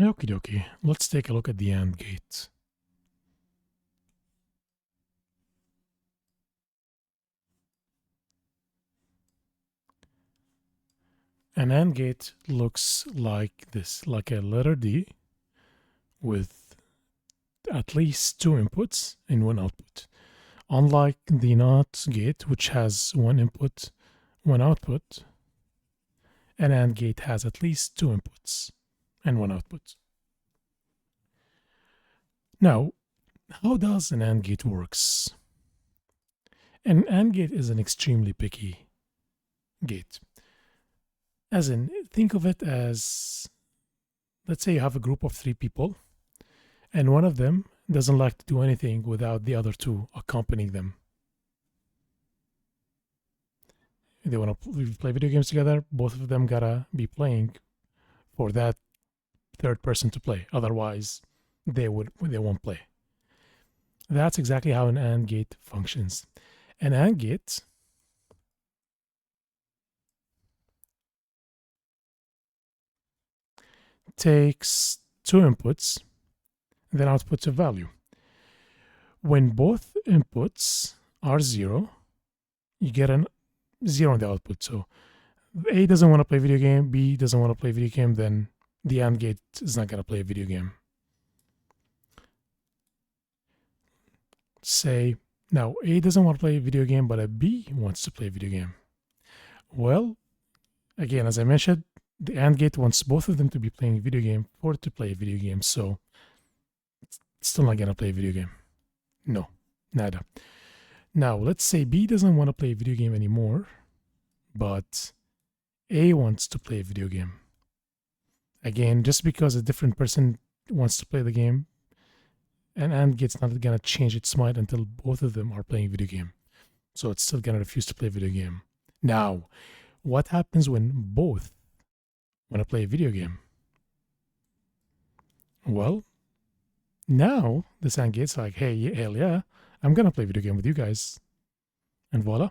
Okie dokie. Let's take a look at the AND gate. An AND gate looks like this, like a letter D with at least two inputs and one output. Unlike the NOT gate, which has one input, one output, an AND gate has at least two inputs and one output. Now, how does an AND gate works? An AND gate is an extremely picky gate. As in, think of it as, let's say you have a group of 3 people, and one of them doesn't like to do anything without the other 2 accompanying them. If they want to play video games together, both of them gotta be playing for that third person to play. Otherwise, they won't play. That's exactly how an AND gate functions. An AND gate takes 2 inputs, then outputs a value. When both inputs are 0, you get a 0 on the output. So A doesn't want to play video game, B doesn't want to play video game, then the AND gate is not going to play a video game. Say, now A doesn't want to play a video game, but a B wants to play a video game. Well, again, as I mentioned, the AND gate wants both of them to be playing a video game for it to play a video game, so it's still not going to play a video game. No, nada. Now, let's say B doesn't want to play a video game anymore, but A wants to play a video game. Again, just because a different person wants to play the game, an AND gate's not going to change its mind until both of them are playing a video game. So it's still going to refuse to play a video game. Now, what happens when both want to play a video game? Well, now this AND gate's like, hey, hell yeah, I'm going to play a video game with you guys. And voila.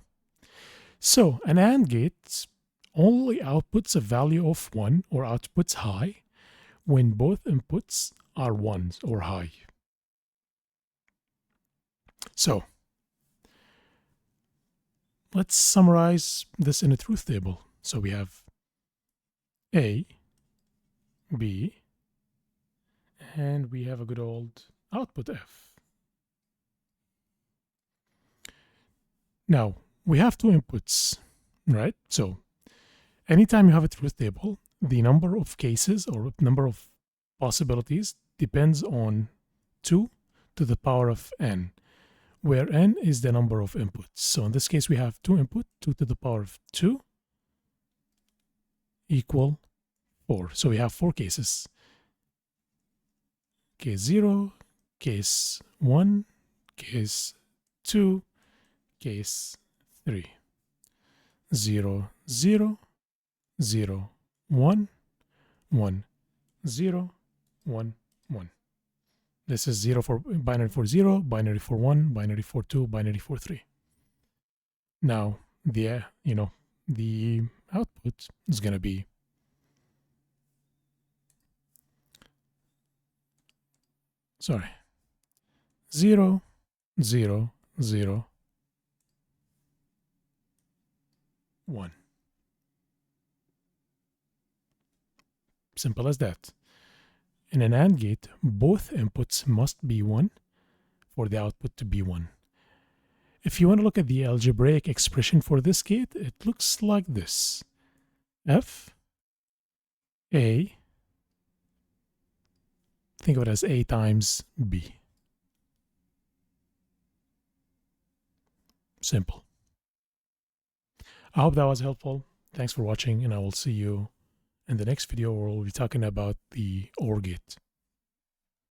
So an AND gate only outputs a value of 1 or outputs high when both inputs are 1s or high. So let's summarize this in a truth table. So we have A, B, and we have a good old output F. Now, we have 2 inputs, right? So anytime you have a truth table, the number of cases or number of possibilities depends on 2 to the power of n, where n is the number of inputs. So in this case, we have 2 input, 2 to the power of 2 equal 4. So we have 4 cases. Case 0, case 1, case 2, case 3. 0, 0, 0, 1, 1, 0, 1, 1. This is 0 for binary for 0, binary for 1, binary for 2, binary for 3. Now, the output is going to be sorry, 0, 0, 0, 1. Simple as that. In an AND gate, both inputs must be 1 for the output to be 1. If you want to look at the algebraic expression for this gate, it looks like this. F, A, think of it as A times B. Simple. I hope that was helpful. Thanks for watching, and I will see you in the next video where we'll be talking about the OR gate.